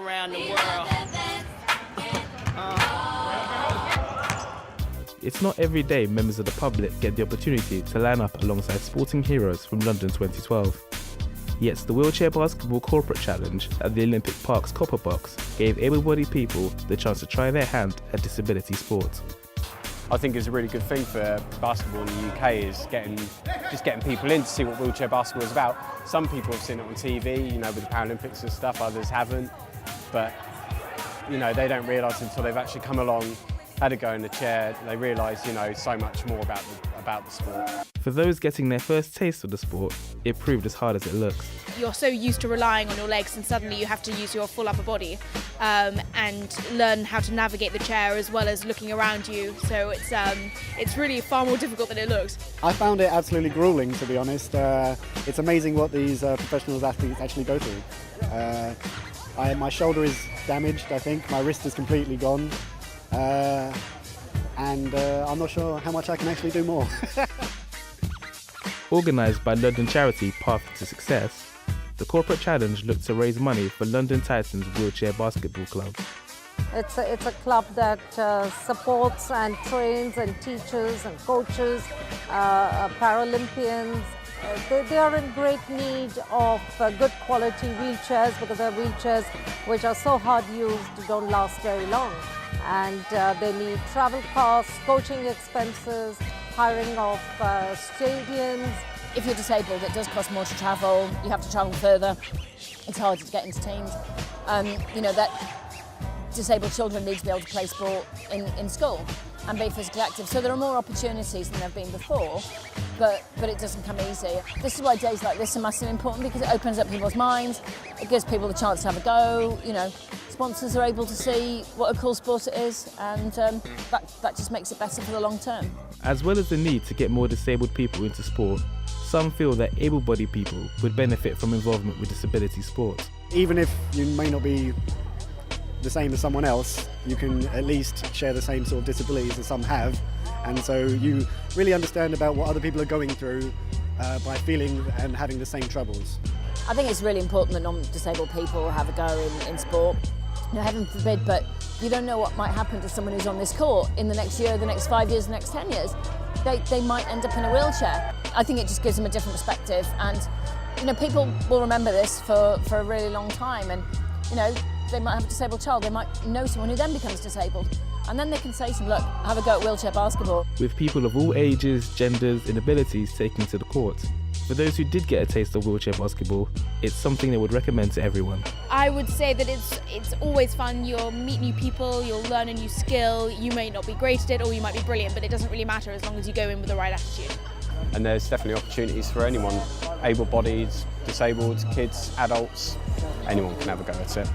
around the world. It's not every day members of the public get the opportunity to line up alongside sporting heroes from London 2012. Yet the Wheelchair Basketball Corporate Challenge at the Olympic Park's Copper Box gave able-bodied people the chance to try their hand at disability sport. I think it's a really good thing for basketball in the UK is just getting people in to see what wheelchair basketball is about. Some people have seen it on TV, with the Paralympics and stuff, others haven't. But, they don't realise until they've actually come along, had a go in the chair, they realise, so much more about the sport. For those getting their first taste of the sport, it proved as hard as it looks. You're so used to relying on your legs and suddenly you have to use your full upper body and learn how to navigate the chair as well as looking around you. So it's really far more difficult than it looks. I found it absolutely grueling, to be honest. It's amazing what these professional athletes actually go through. My shoulder is damaged, I think. My wrist is completely gone. And I'm not sure how much I can actually do more. Organised by London charity Path to Success, the Corporate Challenge looked to raise money for London Titans Wheelchair Basketball Club. It's a club that supports and trains and teaches and coaches Paralympians. They are in great need of good quality wheelchairs because they're wheelchairs which are so hard used, don't last very long. And they need travel costs, coaching expenses, hiring of stadiums. If you're disabled, it does cost more to travel. You have to travel further. It's harder to get entertained. That disabled children need to be able to play sport in school and be physically active. So there are more opportunities than there have been before, but it doesn't come easy. This is why days like this are massively important because it opens up people's minds. It gives people the chance to have a go. Sponsors are able to see what a cool sport it is, and that just makes it better for the long term. As well as the need to get more disabled people into sport, some feel that able-bodied people would benefit from involvement with disability sports. Even if you may not be the same as someone else, you can at least share the same sort of disabilities as some have, and so you really understand about what other people are going through by feeling and having the same troubles. I think it's really important that non-disabled people have a go in sport. Heaven forbid, but you don't know what might happen to someone who's on this court in the next year, the next 5 years, the next 10 years. They might end up in a wheelchair. I think it just gives them a different perspective, and people will remember this for a really long time, and they might have a disabled child, they might know someone who then becomes disabled, and then they can say to them, look, have a go at wheelchair basketball. With people of all ages, genders and abilities taking to the court, for those who did get a taste of wheelchair basketball, it's something they would recommend to everyone. I would say that it's always fun. You'll meet new people, you'll learn a new skill. You may not be great at it or you might be brilliant, but it doesn't really matter as long as you go in with the right attitude. And there's definitely opportunities for anyone, able-bodied, disabled, kids, adults, anyone can have a go at it.